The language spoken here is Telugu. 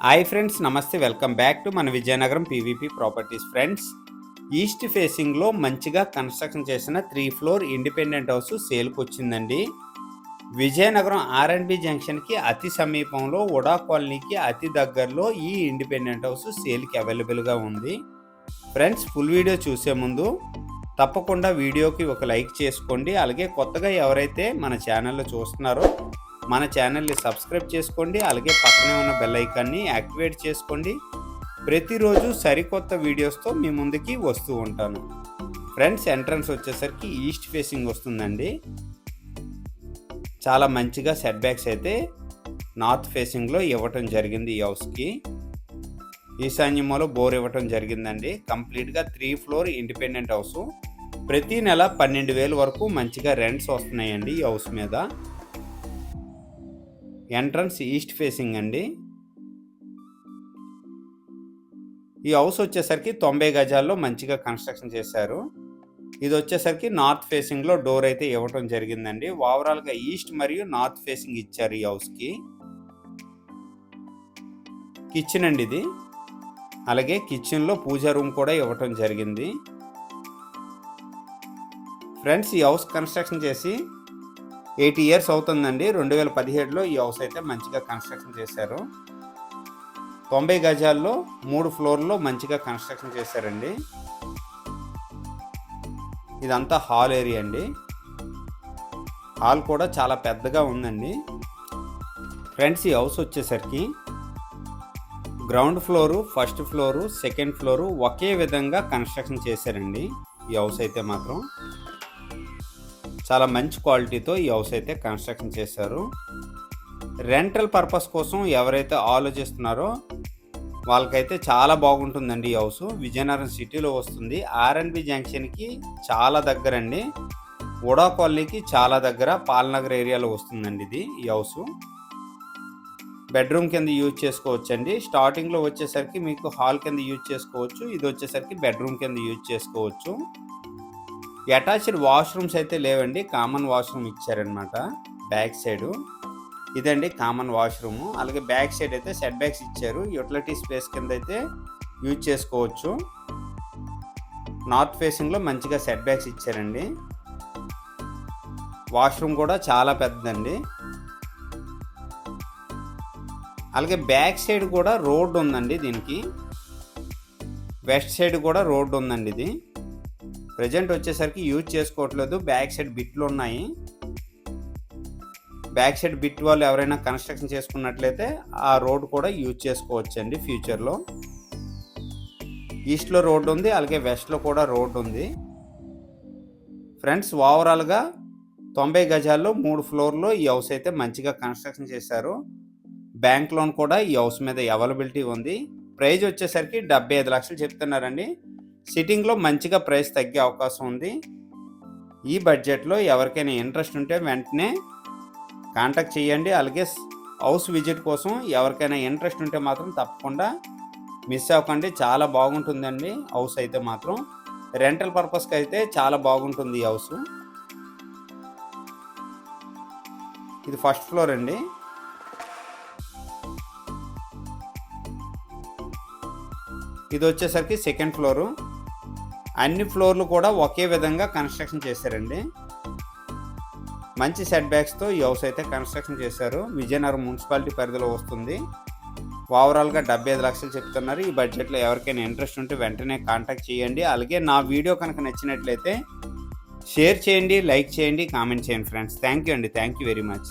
హాయ్ ఫ్రెండ్స్, నమస్తే. వెల్కమ్ బ్యాక్ టు మన Vizianagaram PVP properties. Friends, east ఫేసింగ్లో మంచిగా కన్స్ట్రక్షన్ చేసిన 3 ఫ్లోర్ ఇండిపెండెంట్ హౌస్ సేల్కి వచ్చిందండి. విజయనగరం ఆర్ఎండ్బి జంక్షన్కి అతి సమీపంలో ఉడా కాలనీకి అతి దగ్గరలో ఈ ఇండిపెండెంట్ హౌస్ సేల్కి అవైలబుల్గా ఉంది. ఫ్రెండ్స్, ఫుల్ వీడియో చూసే ముందు తప్పకుండా వీడియోకి ఒక లైక్ చేసుకోండి. అలాగే కొత్తగా ఎవరైతే మన ఛానల్లో చూస్తున్నారో మన ఛానల్ని సబ్స్క్రైబ్ చేసుకోండి. అలాగే పక్కనే ఉన్న బెల్ ఐకాన్ని యాక్టివేట్ చేసుకోండి. ప్రతిరోజు సరికొత్త వీడియోస్తో మీ ముందుకి వస్తూ ఉంటాను. ఫ్రెండ్స్, ఎంట్రన్స్ వచ్చేసరికి ఈస్ట్ ఫేసింగ్ వస్తుందండి. చాలా మంచిగా సెట్ బ్యాక్స్ అయితే నార్త్ ఫేసింగ్లో ఇవ్వటం జరిగింది. ఈ హౌస్కి ఈశాన్యమూలో బోర్ ఇవ్వటం జరిగిందండి. కంప్లీట్గా 3 ఫ్లోర్ ఇండిపెండెంట్ హౌస్. ప్రతి నెల 12,000 వరకు మంచిగా రెంట్స్ వస్తున్నాయండి ఈ హౌస్ మీద. ఎంట్రన్స్ ఈస్ట్ ఫేసింగ్ అండి. ఈ హౌస్ వచ్చేసరికి 90 గజాల్లో మంచిగా కన్స్ట్రక్షన్ చేశారు. ఇది వచ్చేసరికి నార్త్ ఫేసింగ్లో డోర్ అయితే ఇవ్వటం జరిగిందండి. ఓవరాల్గా ఈస్ట్ మరియు నార్త్ ఫేసింగ్ ఇచ్చారు ఈ హౌస్కి. కిచెన్ అండి ఇది. అలాగే కిచెన్లో పూజా రూమ్ కూడా ఇవ్వటం జరిగింది. ఫ్రెండ్స్, ఈ హౌస్ కన్స్ట్రక్షన్ చేసి 8 ఇయర్స్ అవుతుందండి. 2017లో ఈ హౌస్ అయితే మంచిగా కన్స్ట్రక్షన్ చేశారు. 90 గజాల్లో 3 ఫ్లోర్లో మంచిగా కన్స్ట్రక్షన్ చేశారండి. ఇదంతా హాల్ ఏరియా అండి. హాల్ కూడా చాలా పెద్దగా ఉందండి. ఫ్రెండ్స్, ఈ హౌస్ వచ్చేసరికి ground floor, first floor, second floor ఒకే విధంగా కన్స్ట్రక్షన్ చేశారండి. ఈ హౌస్ అయితే మాత్రం చాలా మంచి క్వాలిటీతో ఈ హౌస్ అయితే కన్స్ట్రక్షన్ చేశారు. రెంటల్ పర్పస్ కోసం ఎవరైతే ఆలోచిస్తున్నారో వాళ్ళకైతే చాలా బాగుంటుందండి ఈ హౌస్. విజయనగరం సిటీలో వస్తుంది. ఆర్ఎండ్బి జంక్షన్కి చాలా దగ్గర అండి. ఉడా కాలనీకి చాలా దగ్గర, పాలనగర్ ఏరియాలో వస్తుందండి ఇది. ఈ హౌస్ బెడ్రూమ్ కింద యూజ్ చేసుకోవచ్చు అండి. స్టార్టింగ్లో వచ్చేసరికి మీకు హాల్ కింద యూజ్ చేసుకోవచ్చు. ఇది వచ్చేసరికి బెడ్రూమ్ కింద యూజ్ చేసుకోవచ్చు. అటాచ్డ్ వాష్రూమ్స్ అయితే లేవండి. కామన్ వాష్రూమ్ ఇచ్చారనమాట బ్యాక్ సైడు. ఇదండి కామన్ వాష్రూము. అలాగే బ్యాక్ సైడ్ అయితే సెట్ బ్యాక్స్ ఇచ్చారు. యూటిలిటీ స్పేస్ కింద అయితే యూజ్ చేసుకోవచ్చు. నార్త్ ఫేసింగ్లో మంచిగా సెట్ బ్యాక్స్ ఇచ్చారండి. వాష్రూమ్ కూడా చాలా పెద్దదండి. అలాగే బ్యాక్ సైడ్ కూడా రోడ్ ఉందండి. దీనికి వెస్ట్ సైడ్ కూడా రోడ్ ఉందండి. ఇది ప్రజెంట్ వచ్చేసరికి యూజ్ చేసుకోవట్లేదు. బ్యాక్ సైడ్ బిట్లు ఉన్నాయి. బ్యాక్ సైడ్ బిట్ వాళ్ళు ఎవరైనా కన్స్ట్రక్షన్ చేసుకున్నట్లయితే ఆ రోడ్ కూడా యూజ్ చేసుకోవచ్చు అండి ఫ్యూచర్లో. ఈస్ట్లో రోడ్ ఉంది, అలాగే వెస్ట్లో కూడా రోడ్ ఉంది. ఫ్రెండ్స్, ఓవరాల్గా 90 గజాల్లో 3 ఫ్లోర్లో ఈ హౌస్ అయితే మంచిగా కన్స్ట్రక్షన్ చేశారు. బ్యాంక్ లోన్ కూడా ఈ హౌస్ మీద అవైలబిలిటీ ఉంది. ప్రైజ్ వచ్చేసరికి 75 లక్షలు చెప్తున్నారండి. సిట్టింగ్లో మంచిగా ప్రైస్ తగ్గే అవకాశం ఉంది. ఈ బడ్జెట్లో ఎవరికైనా ఇంట్రెస్ట్ ఉంటే వెంటనే కాంటాక్ట్ చేయండి. అలాగే హౌస్ విజిట్ కోసం ఎవరికైనా ఇంట్రెస్ట్ ఉంటే మాత్రం తప్పకుండా మిస్ అవ్వకండి. చాలా బాగుంటుందండి హౌస్ అయితే మాత్రం. రెంటల్ పర్పస్కి అయితే చాలా బాగుంటుంది ఈ హౌస్. ఇది ఫస్ట్ ఫ్లోర్ అండి. ఇది వచ్చేసరికి సెకండ్ ఫ్లోరు. అన్ని ఫ్లోర్లు కూడా ఒకే విధంగా కన్స్ట్రక్షన్ చేశారండి. మంచి సెట్ బ్యాక్స్తో ఈ హౌస్ అయితే కన్స్ట్రక్షన్ చేశారు. విజయనగరం మున్సిపాలిటీ పరిధిలో వస్తుంది. ఓవరాల్గా 75 లక్షలు చెప్తున్నారు. ఈ బడ్జెట్లో ఎవరికైనా ఇంట్రెస్ట్ ఉంటే వెంటనే కాంటాక్ట్ చేయండి. అలాగే నా వీడియో కనుక నచ్చినట్లయితే షేర్ చేయండి, లైక్ చేయండి, కామెంట్ చేయండి. ఫ్రెండ్స్, థ్యాంక్ యూ అండి. Thank you very much.